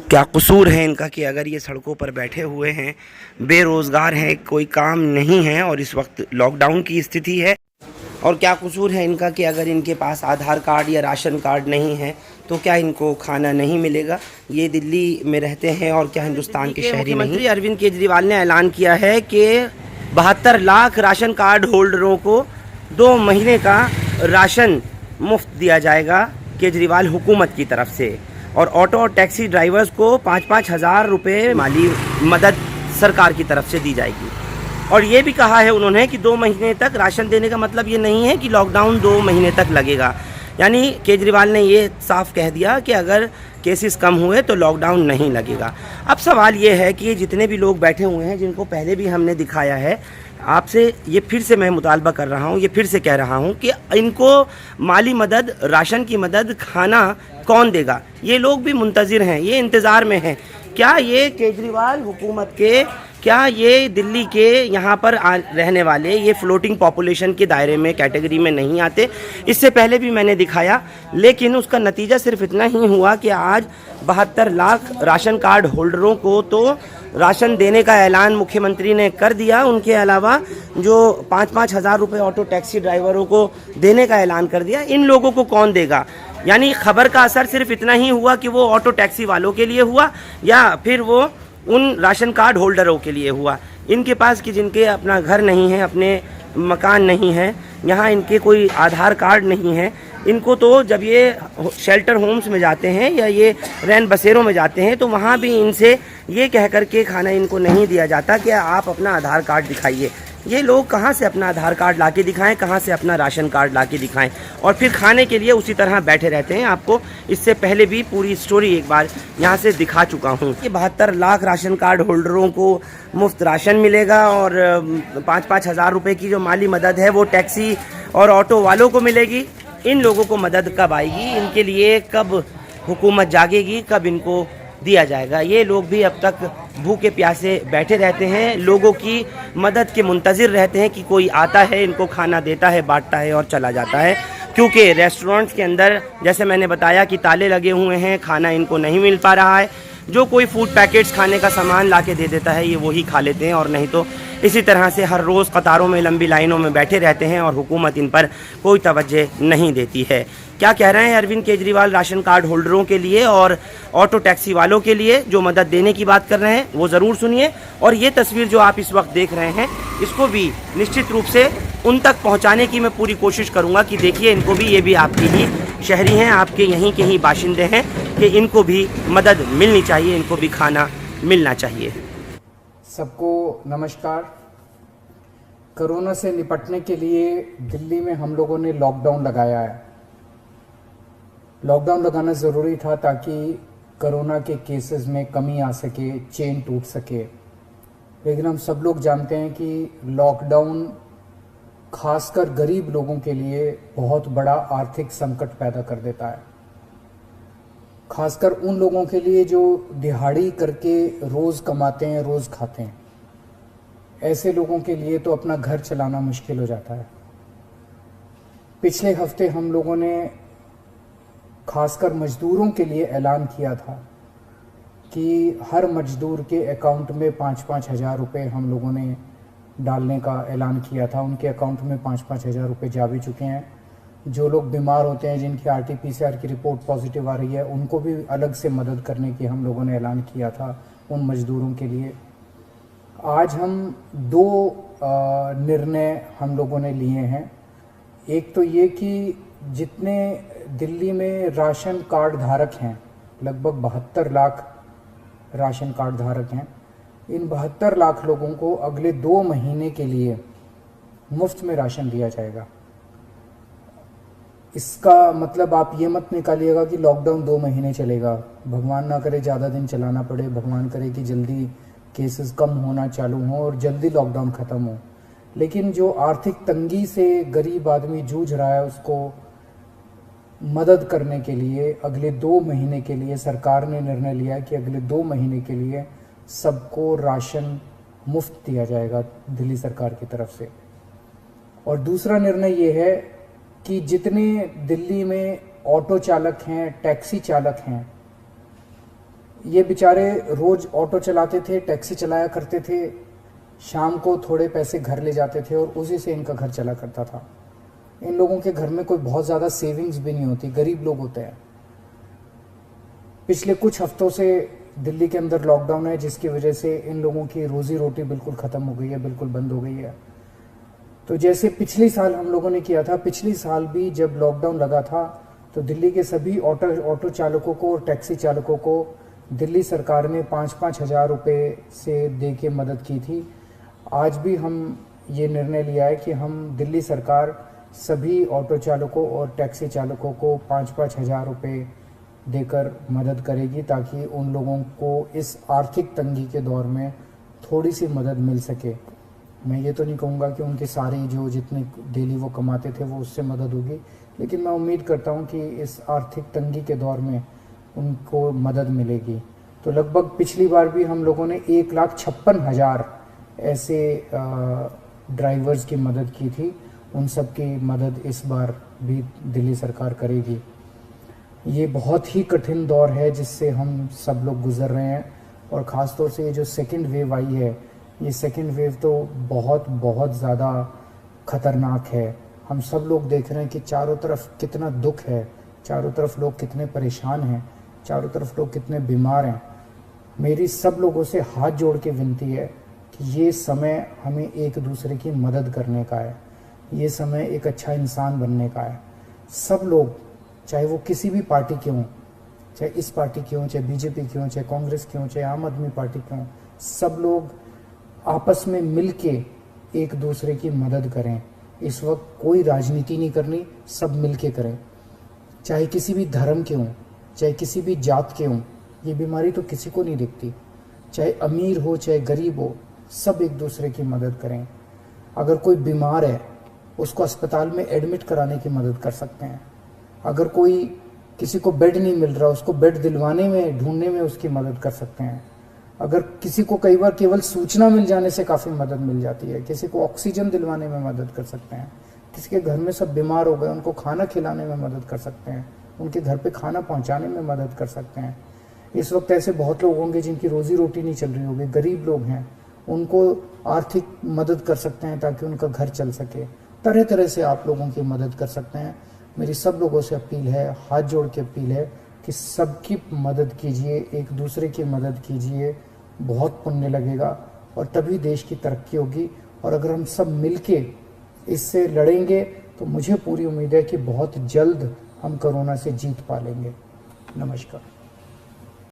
क्या कसूर है इनका कि अगर ये सड़कों पर बैठे हुए हैं, बेरोज़गार हैं, कोई काम नहीं है और इस वक्त लॉकडाउन की स्थिति है। और क्या कसूर है इनका कि अगर इनके पास आधार कार्ड या राशन कार्ड नहीं है तो क्या इनको खाना नहीं मिलेगा। ये दिल्ली में रहते हैं और क्या हिंदुस्तान के शहरी नहीं। मुख्यमंत्री अरविंद केजरीवाल ने ऐलान किया है कि 72 लाख राशन कार्ड होल्डरों को 2 महीने का राशन मुफ्त दिया जाएगा केजरीवाल हुकूमत की तरफ से। और ऑटो और टैक्सी ड्राइवर्स को 5-5 हज़ार रुपये माली मदद सरकार की तरफ से दी जाएगी। और ये भी कहा है उन्होंने कि 2 महीने तक राशन देने का मतलब ये नहीं है कि लॉकडाउन 2 महीने तक लगेगा। यानी केजरीवाल ने ये साफ कह दिया कि अगर केसेस कम हुए तो लॉकडाउन नहीं लगेगा। अब सवाल ये है कि ये जितने भी लोग बैठे हुए हैं, जिनको पहले भी हमने दिखाया है, आपसे ये फिर से मैं मुतालबा कर रहा हूँ, ये फिर से कह रहा हूँ कि इनको माली मदद, राशन की मदद, खाना कौन देगा। ये लोग भी मुंतज़िर हैं, ये इंतज़ार में हैं। क्या ये केजरीवाल हुकूमत के, क्या ये दिल्ली के यहाँ पर रहने वाले ये फ्लोटिंग पॉपुलेशन के दायरे में, कैटेगरी में नहीं आते। इससे पहले भी मैंने दिखाया, लेकिन उसका नतीजा सिर्फ इतना ही हुआ कि आज 72 लाख राशन कार्ड होल्डरों को तो राशन देने का ऐलान मुख्यमंत्री ने कर दिया। उनके अलावा जो 5-5 हज़ार रुपये ऑटो टैक्सी ड्राइवरों को देने का ऐलान कर दिया। इन लोगों को कौन देगा। यानी खबर का असर सिर्फ इतना ही हुआ कि वो ऑटो टैक्सी वालों के लिए हुआ या फिर वो उन राशन कार्ड होल्डरों के लिए हुआ। इनके पास कि जिनके अपना घर नहीं है, अपने मकान नहीं है, यहाँ इनके कोई आधार कार्ड नहीं है, इनको तो जब ये शेल्टर होम्स में जाते हैं या ये रैन बसेरों में जाते हैं तो वहाँ भी इनसे ये कह कर के खाना इनको नहीं दिया जाता कि आप अपना आधार कार्ड दिखाइए। ये लोग कहाँ से अपना आधार कार्ड लाके दिखाएं, कहाँ से अपना राशन कार्ड लाके दिखाएं, और फिर खाने के लिए उसी तरह बैठे रहते हैं। आपको इससे पहले भी पूरी स्टोरी एक बार यहाँ से दिखा चुका हूँ कि 72 लाख राशन कार्ड होल्डरों को मुफ्त राशन मिलेगा और 5-5 हज़ार रुपये की जो माली मदद है वो टैक्सी और ऑटो वालों को मिलेगी। इन लोगों को मदद कब आएगी, इनके लिए कब हुकूमत जागेगी, कब इनको दिया जाएगा। ये लोग भी अब तक भूखे प्यासे बैठे रहते हैं, लोगों की मदद के मुंतज़िर रहते हैं कि कोई आता है, इनको खाना देता है, बांटता है और चला जाता है। क्योंकि रेस्टोरेंट्स के अंदर जैसे मैंने बताया कि ताले लगे हुए हैं, खाना इनको नहीं मिल पा रहा है। जो कोई फूड पैकेट्स, खाने का सामान ला के दे देता है, ये वही खा लेते हैं, और नहीं तो इसी तरह से हर रोज़ कतारों में, लंबी लाइनों में बैठे रहते हैं और हुकूमत इन पर कोई तवज्जो नहीं देती है। क्या कह रहे हैं अरविंद केजरीवाल राशन कार्ड होल्डरों के लिए और ऑटो टैक्सी वालों के लिए जो मदद देने की बात कर रहे हैं, वो ज़रूर सुनिए। और ये तस्वीर जो आप इस वक्त देख रहे हैं, इसको भी निश्चित रूप से उन तक पहुंचाने की मैं पूरी कोशिश करूंगा कि देखिए, इनको भी, ये भी आपकी ही शहरी हैं, आपके यहीं के ही बाशिंदे हैं, कि इनको भी मदद मिलनी चाहिए, इनको भी खाना मिलना चाहिए। सबको नमस्कार। कोरोना से निपटने के लिए दिल्ली में हम लोगों ने लॉकडाउन लगाया है। लॉकडाउन लगाना ज़रूरी था ताकि कोरोना के केसेस में कमी आ सके, चेन टूट सके। लेकिन हम सब लोग जानते हैं कि लॉकडाउन खासकर गरीब लोगों के लिए बहुत बड़ा आर्थिक संकट पैदा कर देता है। खासकर उन लोगों के लिए जो दिहाड़ी करके रोज़ कमाते हैं, रोज़ खाते हैं। ऐसे लोगों के लिए तो अपना घर चलाना मुश्किल हो जाता है। पिछले हफ्ते हम लोगों ने खासकर मजदूरों के लिए ऐलान किया था कि हर मजदूर के अकाउंट में 5-5 हज़ार रुपये हम लोगों ने डालने का ऐलान किया था। उनके अकाउंट में 5-5 हज़ार रुपये जा भी चुके हैं। जो लोग बीमार होते हैं, जिनकी RT-PCR की रिपोर्ट पॉजिटिव आ रही है, उनको भी अलग से मदद करने की हम लोगों ने ऐलान किया था उन मजदूरों के लिए। आज हम 2 निर्णय हम लोगों ने लिए हैं। एक तो ये कि जितने दिल्ली में राशन कार्ड धारक हैं, लगभग 72 लाख राशन कार्ड धारक हैं, इन 72 लाख लोगों को अगले 2 महीने के लिए मुफ्त में राशन दिया जाएगा। इसका मतलब आप ये मत निकालिएगा कि लॉकडाउन 2 महीने चलेगा। भगवान ना करे ज़्यादा दिन चलाना पड़े, भगवान करे कि जल्दी केसेस कम होना चालू हों और जल्दी लॉकडाउन ख़त्म हो। लेकिन जो आर्थिक तंगी से गरीब आदमी जूझ रहा है, उसको मदद करने के लिए अगले 2 महीने के लिए सरकार ने निर्णय लिया कि अगले 2 महीने के लिए सबको राशन मुफ्त दिया जाएगा दिल्ली सरकार की तरफ से। और दूसरा निर्णय ये है कि जितने दिल्ली में ऑटो चालक हैं, टैक्सी चालक हैं, ये बेचारे रोज ऑटो चलाते थे, टैक्सी चलाया करते थे, शाम को थोड़े पैसे घर ले जाते थे और उसी से इनका घर चला करता था। इन लोगों के घर में कोई बहुत ज़्यादा सेविंग्स भी नहीं होती, गरीब लोग होते हैं। पिछले कुछ हफ्तों से दिल्ली के अंदर लॉकडाउन है, जिसकी वजह से इन लोगों की रोजी रोटी बिल्कुल ख़त्म हो गई है, बिल्कुल बंद हो गई है। तो जैसे पिछले साल हम लोगों ने किया था, पिछले साल भी जब लॉकडाउन लगा था तो दिल्ली के सभी ऑटो चालकों को और टैक्सी चालकों को दिल्ली सरकार ने 5-5 हज़ार रुपये से दे के मदद की थी। आज भी हम ये निर्णय लिया है कि हम दिल्ली सरकार सभी ऑटो चालकों और टैक्सी चालकों को 5-5 हज़ार रुपये देकर मदद करेगी, ताकि उन लोगों को इस आर्थिक तंगी के दौर में थोड़ी सी मदद मिल सके। मैं ये तो नहीं कहूँगा कि उनके सारी जो जितने डेली वो कमाते थे वो उससे मदद होगी, लेकिन मैं उम्मीद करता हूँ कि इस आर्थिक तंगी के दौर में उनको मदद मिलेगी। तो लगभग पिछली बार भी हम लोगों ने 1,56,000 ऐसे ड्राइवर्स की मदद की थी। उन सब की मदद इस बार भी दिल्ली सरकार करेगी। ये बहुत ही कठिन दौर है जिससे हम सब लोग गुजर रहे हैं, और ख़ास तौर से ये जो सेकंड वेव आई है, ये सेकंड वेव तो बहुत बहुत ज़्यादा ख़तरनाक है। हम सब लोग देख रहे हैं कि चारों तरफ कितना दुख है, चारों तरफ लोग कितने परेशान हैं, चारों तरफ लोग कितने बीमार हैं। मेरी सब लोगों से हाथ जोड़ के विनती है कि ये समय हमें एक दूसरे की मदद करने का है, ये समय एक अच्छा इंसान बनने का है। सब लोग, चाहे वो किसी भी पार्टी के हों, चाहे इस पार्टी के हों, चाहे बीजेपी के हों, चाहे कांग्रेस के हों, चाहे आम आदमी पार्टी के हों, सब लोग आपस में मिल के एक दूसरे की मदद करें। इस वक्त कोई राजनीति नहीं करनी, सब मिल के करें। चाहे किसी भी धर्म के हों, चाहे किसी भी जात के हों, ये बीमारी तो किसी को नहीं दिखती। चाहे अमीर हो चाहे गरीब हो, सब एक दूसरे की मदद करें। अगर कोई बीमार है उसको अस्पताल में एडमिट कराने की मदद कर सकते हैं। अगर कोई किसी को बेड नहीं मिल रहा, उसको बेड दिलवाने में, ढूंढने में उसकी मदद कर सकते हैं। अगर किसी को कई बार केवल सूचना मिल जाने से काफ़ी मदद मिल जाती है, किसी को ऑक्सीजन दिलवाने में मदद कर सकते हैं। किसी के घर में सब बीमार हो गए, उनको खाना खिलाने में मदद कर सकते हैं, उनके घर पे खाना पहुंचाने में मदद कर सकते हैं। इस वक्त ऐसे बहुत लोग होंगे जिनकी रोजी रोटी नहीं चल रही होगी, गरीब लोग हैं, उनको आर्थिक मदद कर सकते हैं ताकि उनका घर चल सके। तरह तरह से आप लोगों की मदद कर सकते हैं। मेरी सब लोगों से अपील है, हाथ जोड़ के अपील है कि सबकी मदद कीजिए, एक दूसरे की मदद कीजिए। बहुत पुण्य लगेगा और तभी देश की तरक्की होगी। और अगर हम सब मिलके इससे लड़ेंगे तो मुझे पूरी उम्मीद है कि बहुत जल्द हम कोरोना से जीत पा लेंगे। नमस्कार।